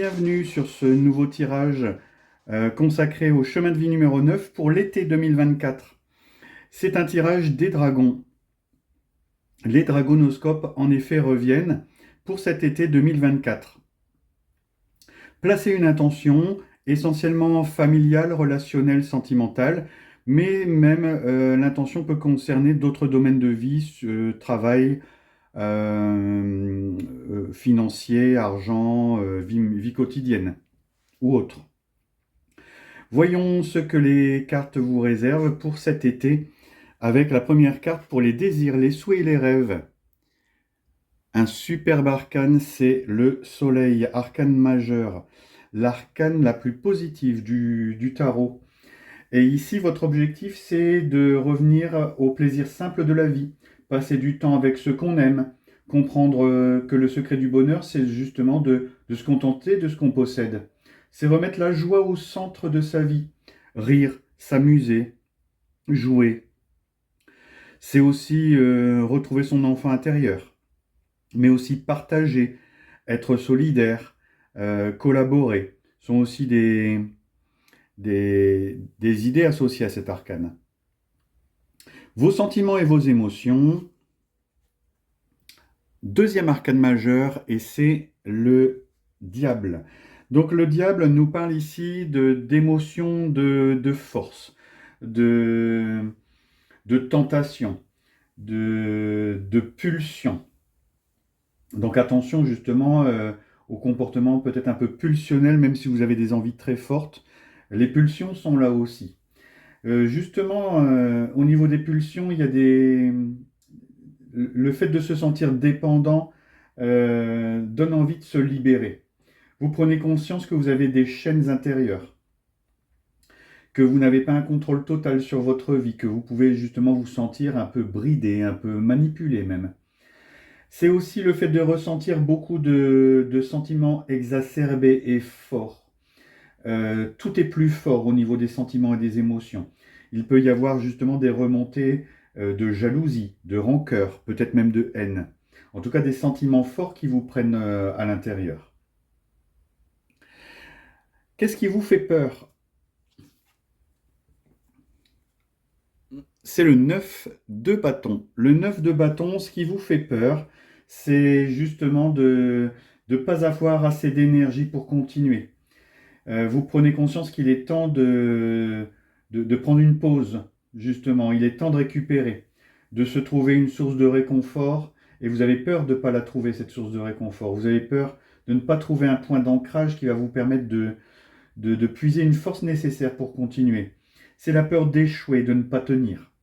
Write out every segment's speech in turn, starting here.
bienvenue sur ce nouveau tirage consacré au chemin de vie numéro 9 pour l'été 2024. C'est un tirage des dragons. Les dragonoscopes en effet reviennent pour cet été 2024. Placez une intention essentiellement familiale, relationnelle, sentimentale, mais même l'intention peut concerner d'autres domaines de vie, travail, financier, argent, vie quotidienne ou autre. Voyons ce que les cartes vous réservent pour cet été avec la première carte pour les désirs, les souhaits et les rêves. Un superbe arcane, c'est le soleil, arcane majeur, l'arcane la plus positive du tarot. Et ici, votre objectif, c'est de revenir au plaisir simple de la vie, passer du temps avec ceux qu'on aime, comprendre que le secret du bonheur, c'est justement de se contenter de ce qu'on possède. C'est remettre la joie au centre de sa vie, rire, s'amuser, jouer. C'est aussi retrouver son enfant intérieur, mais aussi partager, être solidaire, collaborer. Ce sont aussi des idées associées à cet arcane. Vos sentiments et vos émotions. Deuxième arcane majeur, et c'est le diable. Donc le diable nous parle ici d'émotions de force, de, de tentation, de pulsion. Donc attention justement au comportement peut-être un peu pulsionnel, même si vous avez des envies très fortes. Les pulsions sont là aussi. Justement, au niveau des pulsions, il y a le fait de se sentir dépendant donne envie de se libérer. Vous prenez conscience que vous avez des chaînes intérieures, que vous n'avez pas un contrôle total sur votre vie, que vous pouvez justement vous sentir un peu bridé, un peu manipulé même. C'est aussi le fait de ressentir beaucoup de sentiments exacerbés et forts. Tout est plus fort au niveau des sentiments et des émotions. Il peut y avoir justement des remontées de jalousie, de rancœur, peut-être même de haine. En tout cas, des sentiments forts qui vous prennent à l'intérieur. Qu'est-ce qui vous fait peur? C'est le 9 de bâton. Le 9 de bâton, ce qui vous fait peur, c'est justement de ne pas avoir assez d'énergie pour continuer. Vous prenez conscience qu'il est temps de prendre une pause, justement. Il est temps de récupérer, de se trouver une source de réconfort. Et vous avez peur de ne pas la trouver, cette source de réconfort. Vous avez peur de ne pas trouver un point d'ancrage qui va vous permettre de puiser une force nécessaire pour continuer. C'est la peur d'échouer, de ne pas tenir.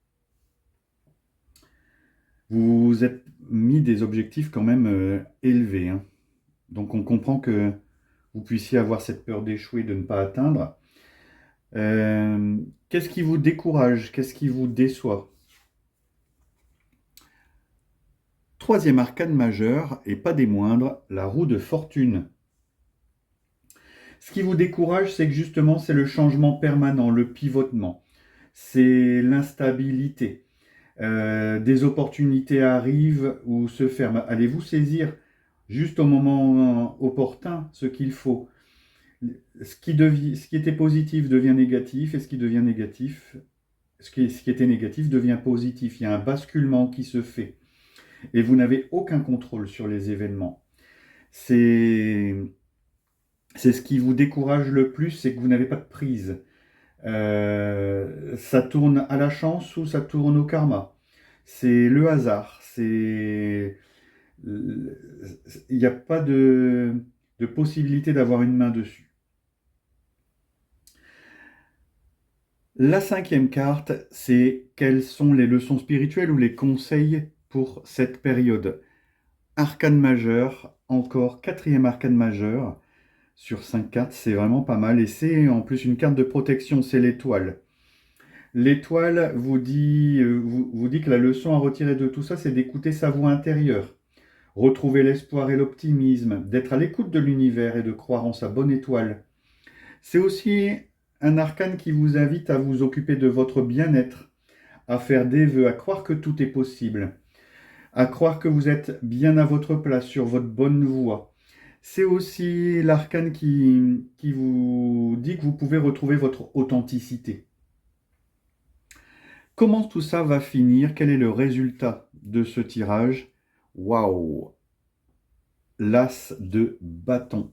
Vous vous êtes mis des objectifs quand même élevés, hein. Donc on comprend que vous puissiez avoir cette peur d'échouer, de ne pas atteindre. Qu'est-ce qui vous décourage? Qu'est-ce qui vous déçoit? Troisième arcane majeur, et pas des moindres, la roue de fortune. Ce qui vous décourage, c'est que justement, c'est le changement permanent, le pivotement. C'est l'instabilité. Des opportunités arrivent ou se ferment. Allez-vous saisir juste au moment opportun ce qu'il faut? Ce qui était positif devient négatif, et ce qui devient négatif, ce qui était négatif devient positif. Il y a un basculement qui se fait. Et vous n'avez aucun contrôle sur les événements. C'est ce qui vous décourage le plus, c'est que vous n'avez pas de prise. Ça tourne à la chance ou ça tourne au karma. C'est le hasard. Il n'y a pas de possibilité d'avoir une main dessus. La cinquième carte, c'est quelles sont les leçons spirituelles ou les conseils pour cette période. Arcane majeur, encore quatrième arcane majeur sur 5 cartes, c'est vraiment pas mal. Et c'est en plus une carte de protection, c'est l'étoile. L'étoile vous dit que la leçon à retirer de tout ça, c'est d'écouter sa voix intérieure, retrouver l'espoir et l'optimisme, d'être à l'écoute de l'univers et de croire en sa bonne étoile. C'est aussi un arcane qui vous invite à vous occuper de votre bien-être, à faire des vœux, à croire que tout est possible, à croire que vous êtes bien à votre place, sur votre bonne voie. C'est aussi l'arcane qui vous dit que vous pouvez retrouver votre authenticité. Comment tout ça va finir? Quel est le résultat de ce tirage? Waouh! L'as de bâton.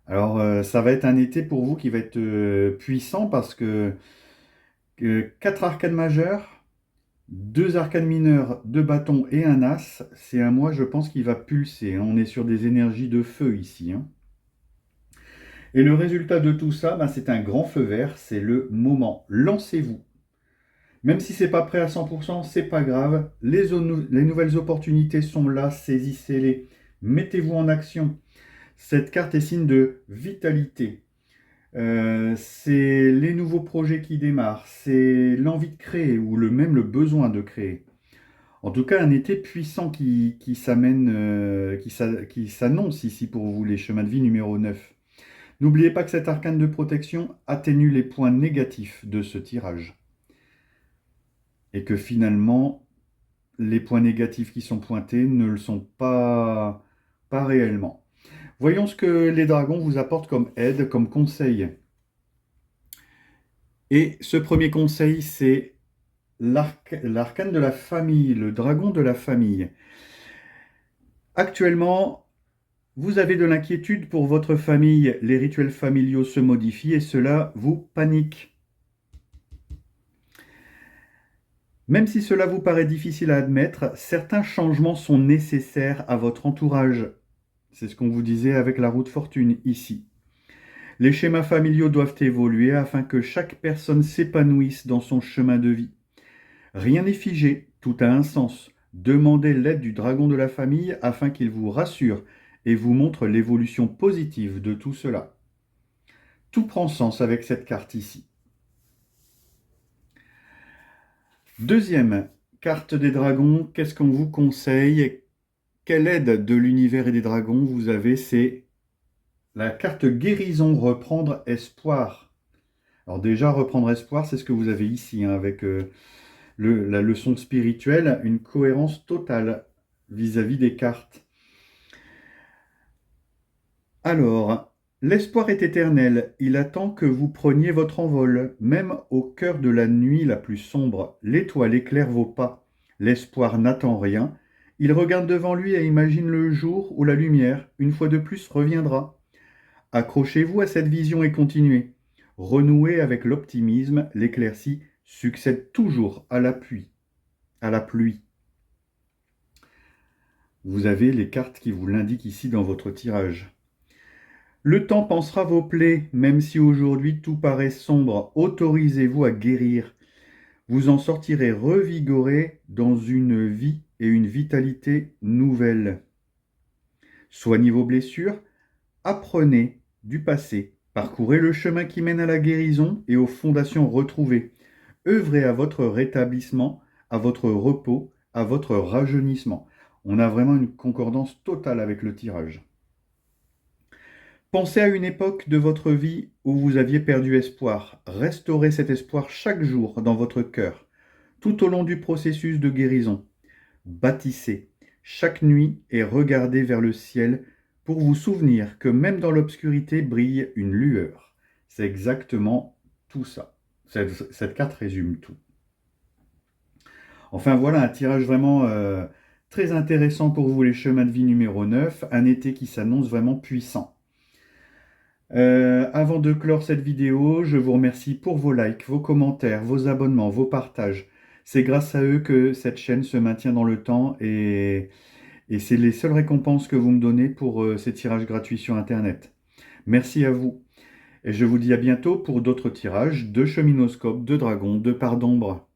Alors, ça va être un été pour vous qui va être puissant parce que 4 arcanes majeures, 2 arcanes mineures, 2 bâtons et un as, c'est un mois, je pense, qui va pulser, hein. On est sur des énergies de feu ici, hein. Et le résultat de tout ça, ben, c'est un grand feu vert, c'est le moment. Lancez-vous. Même si c'est pas prêt à 100%, c'est pas grave. Les nouvelles opportunités sont là, saisissez-les. Mettez-vous en action. Cette carte est signe de vitalité. C'est les nouveaux projets qui démarrent, c'est l'envie de créer ou même le besoin de créer. En tout cas, un été puissant qui s'annonce ici pour vous, les chemins de vie numéro 9. N'oubliez pas que cet arcane de protection atténue les points négatifs de ce tirage. Et que finalement, les points négatifs qui sont pointés ne le sont pas réellement. Voyons ce que les dragons vous apportent comme aide, comme conseil. Et ce premier conseil, c'est l'arcane de la famille, le dragon de la famille. Actuellement, vous avez de l'inquiétude pour votre famille, les rituels familiaux se modifient et cela vous panique. Même si cela vous paraît difficile à admettre, certains changements sont nécessaires à votre entourage. C'est ce qu'on vous disait avec la roue de fortune ici. Les schémas familiaux doivent évoluer afin que chaque personne s'épanouisse dans son chemin de vie. Rien n'est figé, tout a un sens. Demandez l'aide du dragon de la famille afin qu'il vous rassure et vous montre l'évolution positive de tout cela. Tout prend sens avec cette carte ici. Deuxième carte des dragons, qu'est-ce qu'on vous conseille? Quelle aide de l'univers et des dragons vous avez? C'est la carte guérison, reprendre espoir. Alors déjà, reprendre espoir, c'est ce que vous avez ici, hein, avec la leçon spirituelle, une cohérence totale vis-à-vis des cartes. Alors, l'espoir est éternel, il attend que vous preniez votre envol, même au cœur de la nuit la plus sombre. L'étoile éclaire vos pas. L'espoir n'attend rien. Il regarde devant lui et imagine le jour où la lumière, une fois de plus, reviendra. Accrochez-vous à cette vision et continuez. Renouez avec l'optimisme, l'éclaircie succède toujours à la pluie. Vous avez les cartes qui vous l'indiquent ici dans votre tirage. Le temps pansera vos plaies, même si aujourd'hui tout paraît sombre. Autorisez-vous à guérir. Vous en sortirez revigoré dans une vie et une vitalité nouvelles. Soignez vos blessures, apprenez du passé, parcourez le chemin qui mène à la guérison et aux fondations retrouvées. Œuvrez à votre rétablissement, à votre repos, à votre rajeunissement. On a vraiment une concordance totale avec le tirage. Pensez à une époque de votre vie où vous aviez perdu espoir. Restaurez cet espoir chaque jour dans votre cœur, tout au long du processus de guérison. Bâtissez chaque nuit et regardez vers le ciel pour vous souvenir que même dans l'obscurité brille une lueur. C'est exactement tout ça. Cette carte résume tout. Enfin voilà, un tirage vraiment très intéressant pour vous, les chemins de vie numéro 9, un été qui s'annonce vraiment puissant. Avant de clore cette vidéo, je vous remercie pour vos likes, vos commentaires, vos abonnements, vos partages. C'est grâce à eux que cette chaîne se maintient dans le temps et c'est les seules récompenses que vous me donnez pour ces tirages gratuits sur Internet. Merci à vous. Et je vous dis à bientôt pour d'autres tirages de cheminoscope, de dragons, de parts d'ombre.